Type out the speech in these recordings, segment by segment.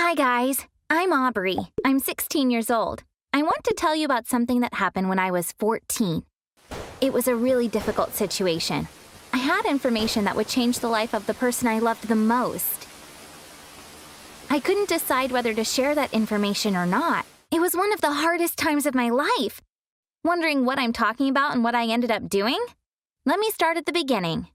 Hi guys, I'm Aubrey. I'm 16 years old. I want to tell you about something that happened when I was 14. It was a really difficult situation. I had information that would change the life of the person I loved the most. I couldn't decide whether to share that information or not. It was one of the hardest times of my life. Wondering what I'm talking about and what I ended up doing? Let me start at the beginning.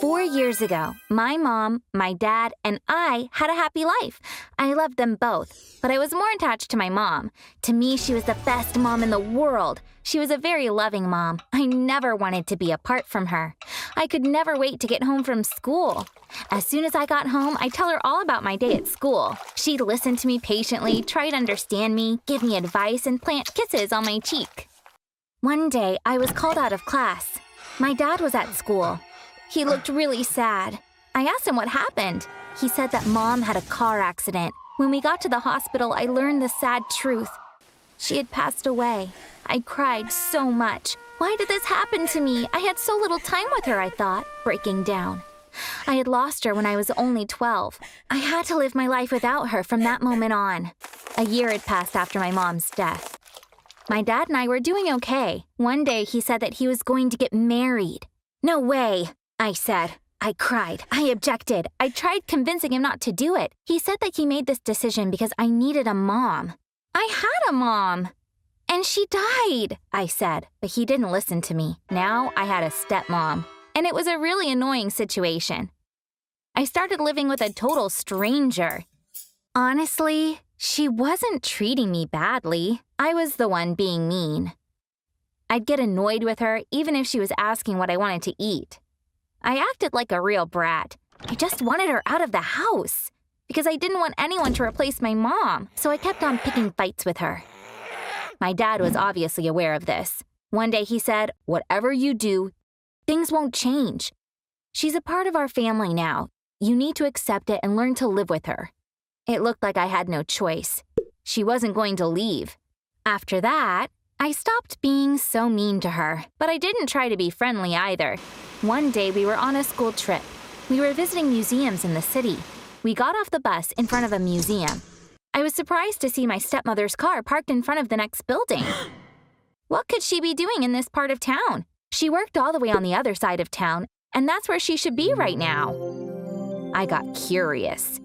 4 years ago, my mom, my dad, and I had a happy life. I loved them both, but I was more attached to my mom. To me, she was the best mom in the world. She was a very loving mom. I never wanted to be apart from her. I could never wait to get home from school. As soon as I got home, I'd tell her all about my day at school. She'd listen to me patiently, try to understand me, give me advice, and plant kisses on my cheek. One day, I was called out of class. My dad was at school. He looked really sad. I asked him what happened. He said that Mom had a car accident. When we got to the hospital, I learned the sad truth. She had passed away. I cried so much. Why did this happen to me? I had so little time with her, I thought, breaking down. I had lost her when I was only 12. I had to live my life without her from that moment on. A year had passed after my mom's death. My dad and I were doing okay. One day, he said that he was going to get married. No way, I said. I cried. I objected. I tried convincing him not to do it. He said that he made this decision because I needed a mom. I had a mom. And she died, I said, but he didn't listen to me. Now I had a stepmom, and it was a really annoying situation. I started living with a total stranger. Honestly, she wasn't treating me badly. I was the one being mean. I'd get annoyed with her even if she was asking what I wanted to eat. I acted like a real brat. I just wanted her out of the house because I didn't want anyone to replace my mom, so I kept on picking fights with her. My dad was obviously aware of this. One day he said, "Whatever you do, things won't change. She's a part of our family now. You need to accept it and learn to live with her." It looked like I had no choice. She wasn't going to leave. After that, I stopped being so mean to her, but I didn't try to be friendly either. One day we were on a school trip. We were visiting museums in the city. We got off the bus in front of a museum. I was surprised to see my stepmother's car parked in front of the next building. What could she be doing in this part of town? She worked all the way on the other side of town, and that's where she should be right now. I got curious.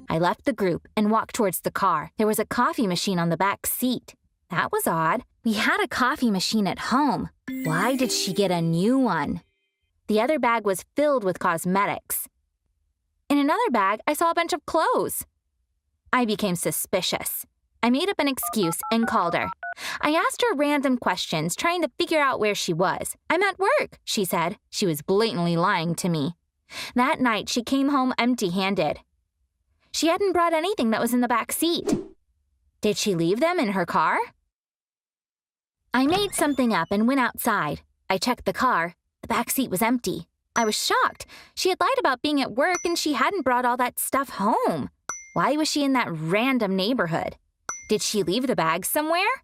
I left the group and walked towards the car. There was a coffee machine on the back seat. That was odd. We had a coffee machine at home. Why did she get a new one? The other bag was filled with cosmetics. In another bag, I saw a bunch of clothes. I became suspicious. I made up an excuse and called her. I asked her random questions, trying to figure out where she was. "I'm at work," she said. She was blatantly lying to me. That night, she came home empty-handed. She hadn't brought anything that was in the back seat. Did she leave them in her car? I made something up and went outside. I checked the car. The back seat was empty. I was shocked. She had lied about being at work and she hadn't brought all that stuff home. Why was she in that random neighborhood? Did she leave the bag somewhere?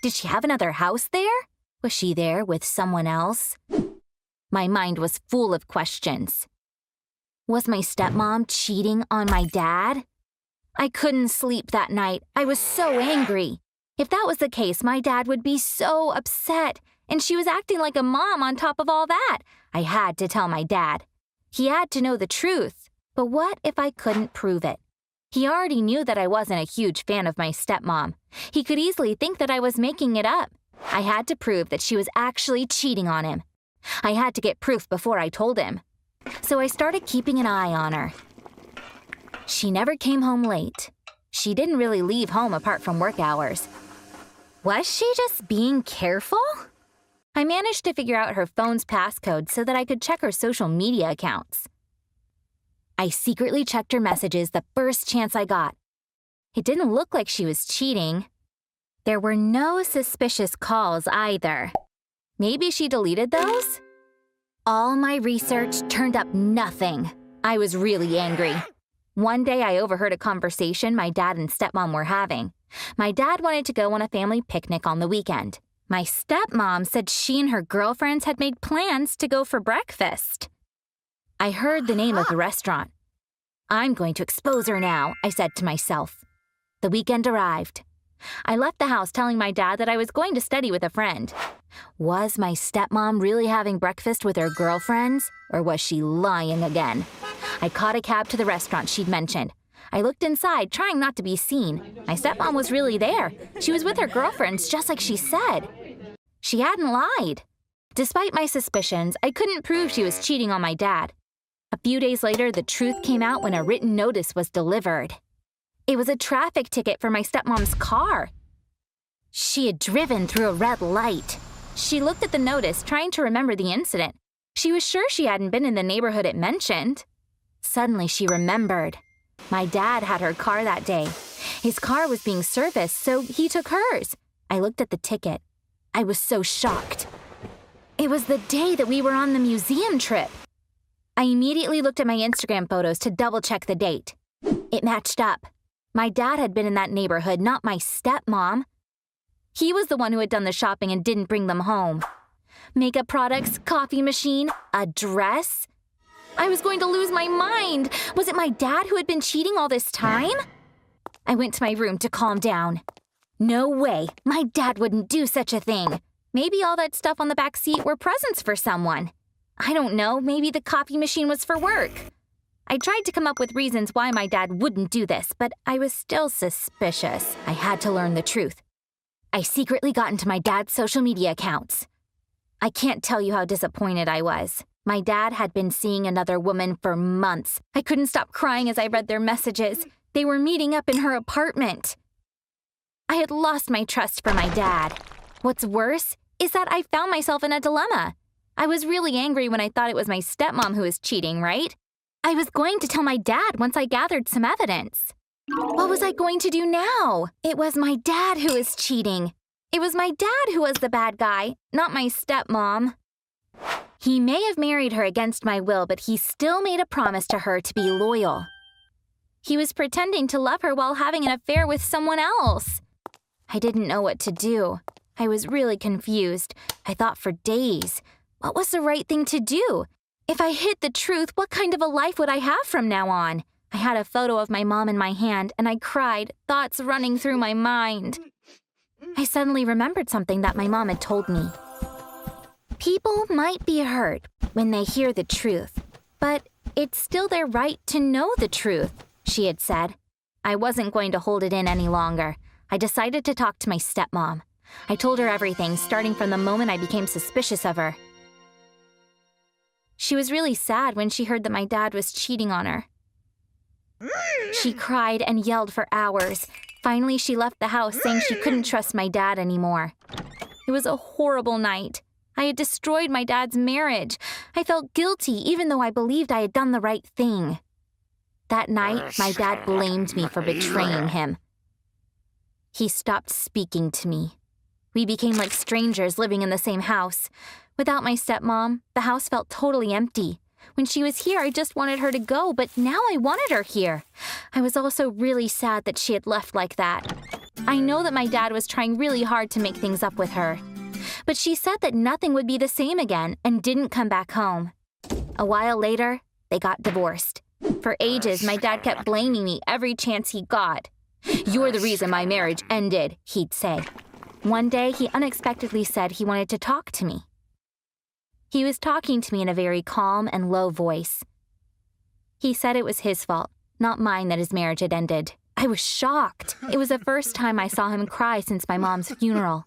Did she have another house there? Was she there with someone else? My mind was full of questions. Was my stepmom cheating on my dad? I couldn't sleep that night. I was so angry. If that was the case, my dad would be so upset, and she was acting like a mom on top of all that. I had to tell my dad. He had to know the truth. But what if I couldn't prove it? He already knew that I wasn't a huge fan of my stepmom. He could easily think that I was making it up. I had to prove that she was actually cheating on him. I had to get proof before I told him. So I started keeping an eye on her. She never came home late. She didn't really leave home apart from work hours. Was she just being careful? I managed to figure out her phone's passcode so that I could check her social media accounts. I secretly checked her messages the first chance I got. It didn't look like she was cheating. There were no suspicious calls either. Maybe she deleted those? All my research turned up nothing. I was really angry. One day I overheard a conversation my dad and stepmom were having. My dad wanted to go on a family picnic on the weekend. My stepmom said she and her girlfriends had made plans to go for breakfast. I heard the name of the restaurant. I'm going to expose her now, I said to myself. The weekend arrived. I left the house telling my dad that I was going to study with a friend. Was my stepmom really having breakfast with her girlfriends, or was she lying again? I caught a cab to the restaurant she'd mentioned. I looked inside, trying not to be seen. My stepmom was really there. She was with her girlfriends, just like she said. She hadn't lied. Despite my suspicions, I couldn't prove she was cheating on my dad. A few days later, the truth came out when a written notice was delivered. It was a traffic ticket for my stepmom's car. She had driven through a red light. She looked at the notice, trying to remember the incident. She was sure she hadn't been in the neighborhood it mentioned. Suddenly, she remembered. My dad had her car that day. His car was being serviced, so he took hers. I looked at the ticket. I was so shocked. It was the day that we were on the museum trip. I immediately looked at my Instagram photos to double-check the date. It matched up. My dad had been in that neighborhood, not my stepmom. He was the one who had done the shopping and didn't bring them home. Makeup products, coffee machine, a dress. I was going to lose my mind. Was it my dad who had been cheating all this time? I went to my room to calm down. No way. My dad wouldn't do such a thing. Maybe all that stuff on the back seat were presents for someone. I don't know. Maybe the coffee machine was for work. I tried to come up with reasons why my dad wouldn't do this, but I was still suspicious. I had to learn the truth. I secretly got into my dad's social media accounts. I can't tell you how disappointed I was. My dad had been seeing another woman for months. I couldn't stop crying as I read their messages. They were meeting up in her apartment. I had lost my trust for my dad. What's worse is that I found myself in a dilemma. I was really angry when I thought it was my stepmom who was cheating, right? I was going to tell my dad once I gathered some evidence. What was I going to do now? It was my dad who was cheating. It was my dad who was the bad guy, not my stepmom. He may have married her against my will, but he still made a promise to her to be loyal. He was pretending to love her while having an affair with someone else. I didn't know what to do. I was really confused. I thought for days. What was the right thing to do? If I hid the truth, what kind of a life would I have from now on? I had a photo of my mom in my hand, and I cried, thoughts running through my mind. I suddenly remembered something that my mom had told me. People might be hurt when they hear the truth, but it's still their right to know the truth, she had said. I wasn't going to hold it in any longer. I decided to talk to my stepmom. I told her everything, starting from the moment I became suspicious of her. She was really sad when she heard that my dad was cheating on her. She cried and yelled for hours. Finally, she left the house saying she couldn't trust my dad anymore. It was a horrible night. I had destroyed my dad's marriage. I felt guilty even though I believed I had done the right thing. That night, my dad blamed me for betraying him. He stopped speaking to me. We became like strangers living in the same house. Without my stepmom, the house felt totally empty. When she was here, I just wanted her to go, but now I wanted her here. I was also really sad that she had left like that. I know that my dad was trying really hard to make things up with her. But she said that nothing would be the same again and didn't come back home. A while later, they got divorced. For ages, my dad kept blaming me every chance he got. "You're the reason my marriage ended," he'd say. One day, he unexpectedly said he wanted to talk to me. He was talking to me in a very calm and low voice. He said it was his fault, not mine, that his marriage had ended. I was shocked. It was the first time I saw him cry since my mom's funeral.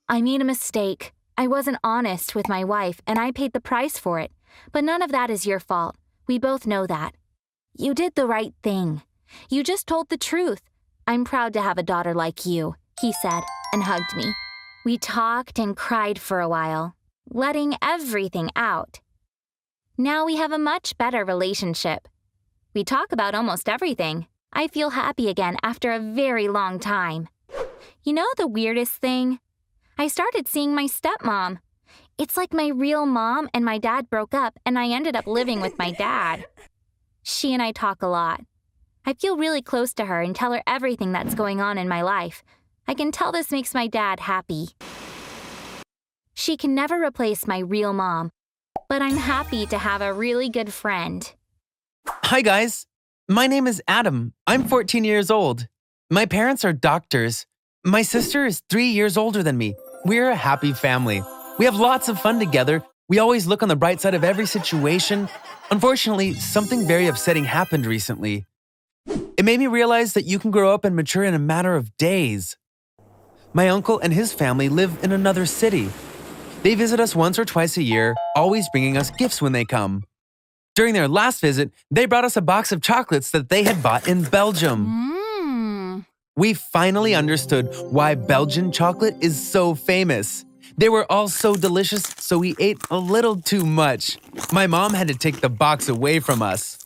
I made a mistake. I wasn't honest with my wife, and I paid the price for it. But none of that is your fault. We both know that. You did the right thing. You just told the truth. I'm proud to have a daughter like you, he said, and hugged me. We talked and cried for a while, letting everything out. Now we have a much better relationship. We talk about almost everything. I feel happy again after a very long time. You know the weirdest thing? I started seeing my stepmom. It's like my real mom and my dad broke up and I ended up living with my dad. She and I talk a lot. I feel really close to her and tell her everything that's going on in my life. I can tell this makes my dad happy. She can never replace my real mom, but I'm happy to have a really good friend. Hi guys! My name is Adam. I'm 14 years old. My parents are doctors. My sister is 3 years older than me. We're a happy family. We have lots of fun together. We always look on the bright side of every situation. Unfortunately, something very upsetting happened recently. It made me realize that you can grow up and mature in a matter of days. My uncle and his family live in another city. They visit us once or twice a year, always bringing us gifts when they come. During their last visit, they brought us a box of chocolates that they had bought in Belgium. We finally understood why Belgian chocolate is so famous. They were all so delicious, so we ate a little too much. My mom had to take the box away from us.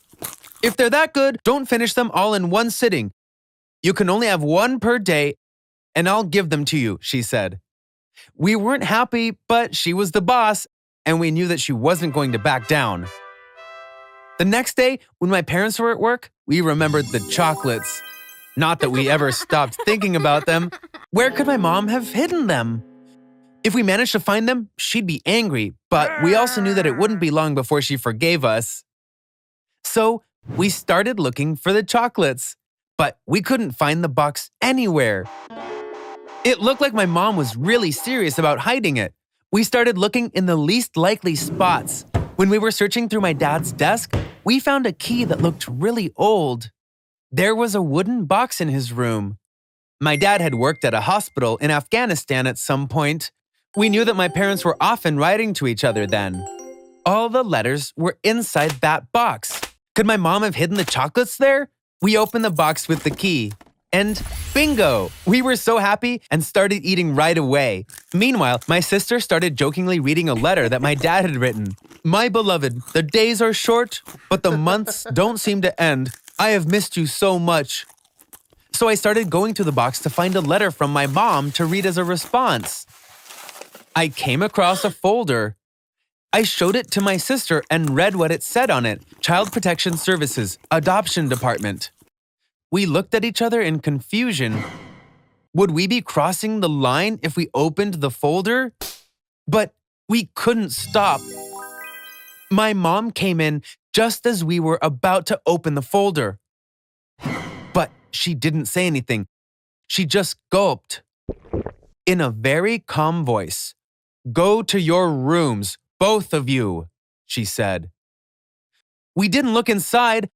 If they're that good, don't finish them all in one sitting. You can only have one per day, and I'll give them to you, she said. We weren't happy, but she was the boss, and we knew that she wasn't going to back down. The next day, when my parents were at work, we remembered the chocolates. Not that we ever stopped thinking about them. Where could my mom have hidden them? If we managed to find them, she'd be angry, but we also knew that it wouldn't be long before she forgave us. So we started looking for the chocolates, but we couldn't find the box anywhere. It looked like my mom was really serious about hiding it. We started looking in the least likely spots. When we were searching through my dad's desk, we found a key that looked really old. There was a wooden box in his room. My dad had worked at a hospital in Afghanistan at some point. We knew that my parents were often writing to each other then. All the letters were inside that box. Could my mom have hidden the chocolates there? We opened the box with the key. And bingo! We were so happy and started eating right away. Meanwhile, my sister started jokingly reading a letter that my dad had written. My beloved, the days are short, but the months don't seem to end. I have missed you so much. So I started going through the box to find a letter from my mom to read as a response. I came across a folder. I showed it to my sister and read what it said on it. Child Protection Services, Adoption Department. We looked at each other in confusion. Would we be crossing the line if we opened the folder? But we couldn't stop. My mom came in just as we were about to open the folder. But she didn't say anything. She just gulped. In a very calm voice, "Go to your rooms, both of you," she said. We didn't look inside.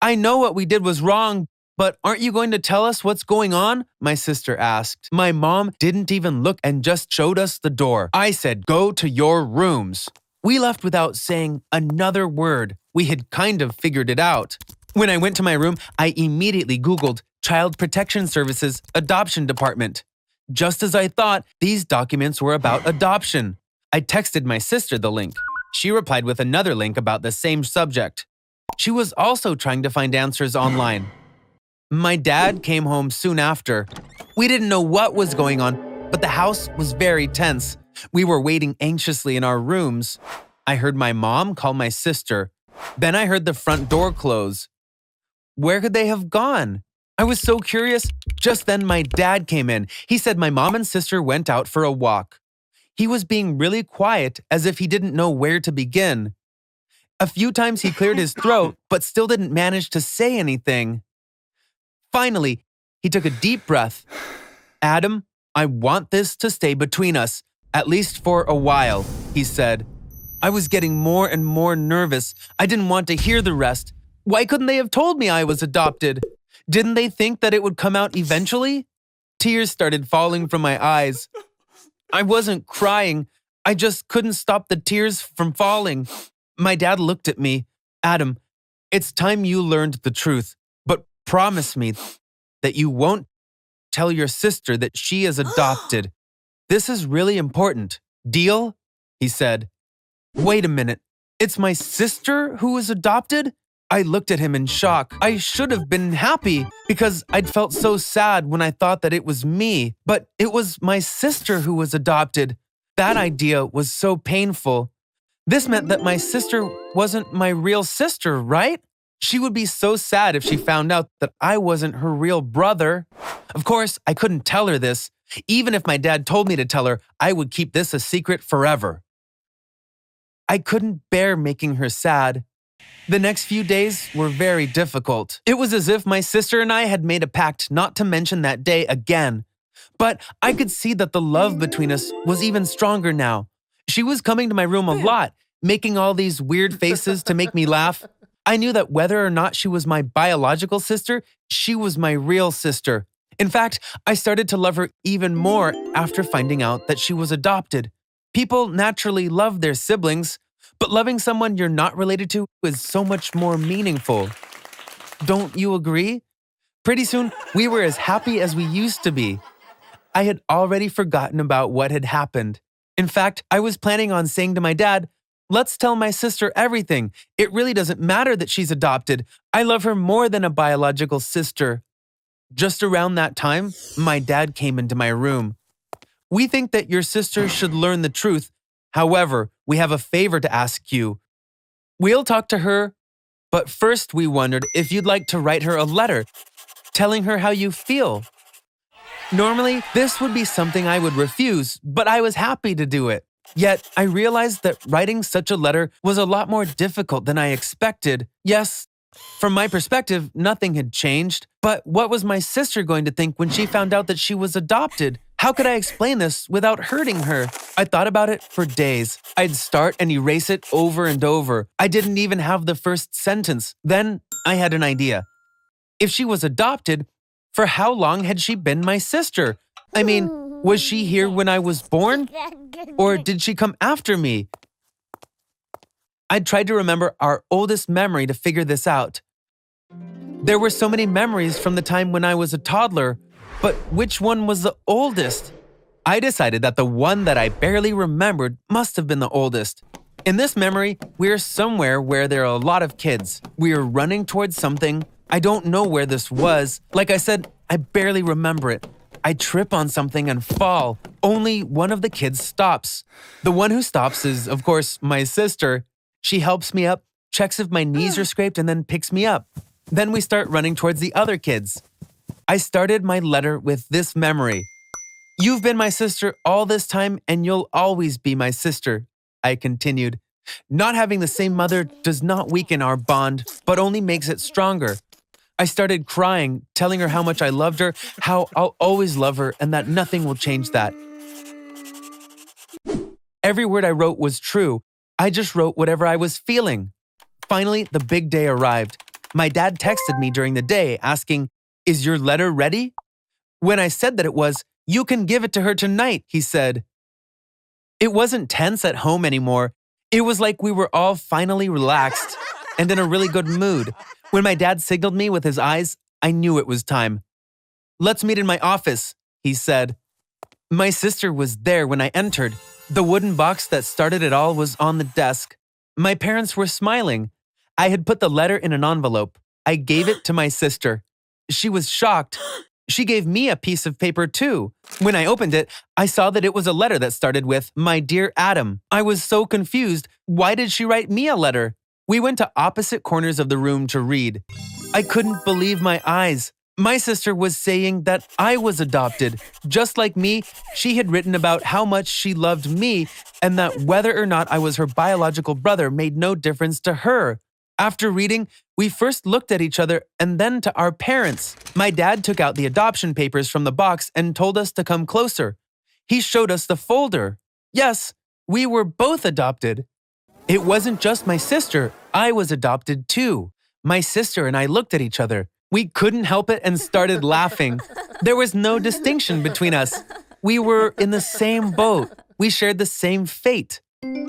I know what we did was wrong, but aren't you going to tell us what's going on? My sister asked. My mom didn't even look and just showed us the door. I said, "Go to your rooms." We left without saying another word. We had kind of figured it out. When I went to my room, I immediately Googled Child Protection Services Adoption Department. Just as I thought, these documents were about adoption. I texted my sister the link. She replied with another link about the same subject. She was also trying to find answers online. My dad came home soon after. We didn't know what was going on, but the house was very tense. We were waiting anxiously in our rooms. I heard my mom call my sister. Then I heard the front door close. Where could they have gone? I was so curious. Just then my dad came in. He said my mom and sister went out for a walk. He was being really quiet, as if he didn't know where to begin. A few times he cleared his throat, but still didn't manage to say anything. Finally, he took a deep breath. "Adam, I want this to stay between us, at least for a while," he said. I was getting more and more nervous. I didn't want to hear the rest. Why couldn't they have told me I was adopted? Didn't they think that it would come out eventually? Tears started falling from my eyes. I wasn't crying. I just couldn't stop the tears from falling. My dad looked at me. "Adam, it's time you learned the truth, but promise me that you won't tell your sister that she is adopted. This is really important. Deal?" he said. Wait a minute. It's my sister who was adopted? I looked at him in shock. I should have been happy because I'd felt so sad when I thought that it was me, but it was my sister who was adopted. That idea was so painful. This meant that my sister wasn't my real sister, right? She would be so sad if she found out that I wasn't her real brother. Of course, I couldn't tell her this. Even if my dad told me to tell her, I would keep this a secret forever. I couldn't bear making her sad. The next few days were very difficult. It was as if my sister and I had made a pact not to mention that day again. But I could see that the love between us was even stronger now. She was coming to my room a lot, making all these weird faces to make me laugh. I knew that whether or not she was my biological sister, she was my real sister. In fact, I started to love her even more after finding out that she was adopted. People naturally love their siblings, but loving someone you're not related to is so much more meaningful. Don't you agree? Pretty soon, we were as happy as we used to be. I had already forgotten about what had happened. In fact, I was planning on saying to my dad, "Let's tell my sister everything. It really doesn't matter that she's adopted. I love her more than a biological sister." Just around that time, my dad came into my room. "We think that your sister should learn the truth. However, we have a favor to ask you. We'll talk to her, but first we wondered if you'd like to write her a letter, telling her how you feel." Normally, this would be something I would refuse, but I was happy to do it. Yet, I realized that writing such a letter was a lot more difficult than I expected. Yes, from my perspective, nothing had changed. But what was my sister going to think when she found out that she was adopted? How could I explain this without hurting her? I thought about it for days. I'd start and erase it over and over. I didn't even have the first sentence. Then I had an idea. If she was adopted, for how long had she been my sister? I mean, was she here when I was born? Or did she come after me? I tried to remember our oldest memory to figure this out. There were so many memories from the time when I was a toddler, but which one was the oldest? I decided that the one that I barely remembered must have been the oldest. In this memory, we're somewhere where there are a lot of kids. We are running towards something. I don't know where this was. Like I said, I barely remember it. I trip on something and fall. Only one of the kids stops. The one who stops is, of course, my sister. She helps me up, checks if my knees are scraped, and then picks me up. Then we start running towards the other kids. I started my letter with this memory. "You've been my sister all this time, and you'll always be my sister," I continued. Not having the same mother does not weaken our bond, but only makes it stronger. I started crying, telling her how much I loved her, how I'll always love her, and that nothing will change that. Every word I wrote was true. I just wrote whatever I was feeling. Finally, the big day arrived. My dad texted me during the day asking, "Is your letter ready?" When I said that it was, "You can give it to her tonight," he said. It wasn't tense at home anymore. It was like we were all finally relaxed and in a really good mood. When my dad signaled me with his eyes, I knew it was time. "Let's meet in my office," he said. My sister was there when I entered. The wooden box that started it all was on the desk. My parents were smiling. I had put the letter in an envelope. I gave it to my sister. She was shocked. She gave me a piece of paper too. When I opened it, I saw that it was a letter that started with, "My dear Adam." I was so confused. Why did she write me a letter? We went to opposite corners of the room to read. I couldn't believe my eyes. My sister was saying that I was adopted. Just like me, she had written about how much she loved me and that whether or not I was her biological brother made no difference to her. After reading, we first looked at each other and then to our parents. My dad took out the adoption papers from the box and told us to come closer. He showed us the folder. Yes, we were both adopted. It wasn't just my sister, I was adopted too. My sister and I looked at each other. We couldn't help it and started laughing. There was no distinction between us. We were in the same boat. We shared the same fate.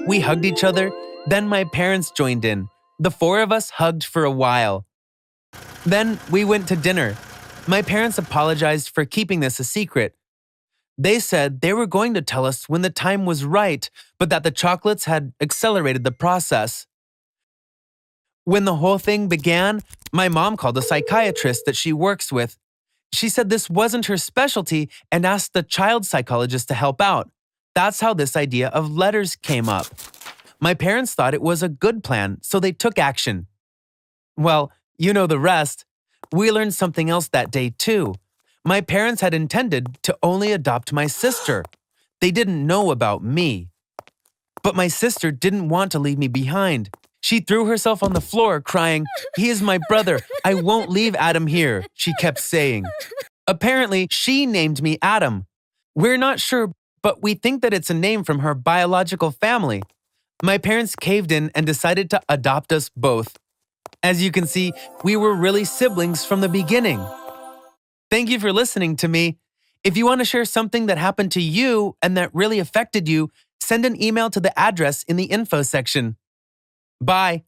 We hugged each other, then my parents joined in. The four of us hugged for a while. Then we went to dinner. My parents apologized for keeping this a secret. They said they were going to tell us when the time was right, but that the chocolates had accelerated the process. When the whole thing began, my mom called a psychiatrist that she works with. She said this wasn't her specialty and asked the child psychologist to help out. That's how this idea of letters came up. My parents thought it was a good plan, so they took action. Well, you know the rest. We learned something else that day too. My parents had intended to only adopt my sister. They didn't know about me. But my sister didn't want to leave me behind. She threw herself on the floor, crying, "He is my brother. I won't leave Adam here," she kept saying. Apparently, she named me Adam. We're not sure, but we think that it's a name from her biological family. My parents caved in and decided to adopt us both. As you can see, we were really siblings from the beginning. Thank you for listening to me. If you want to share something that happened to you and that really affected you, send an email to the address in the info section. Bye.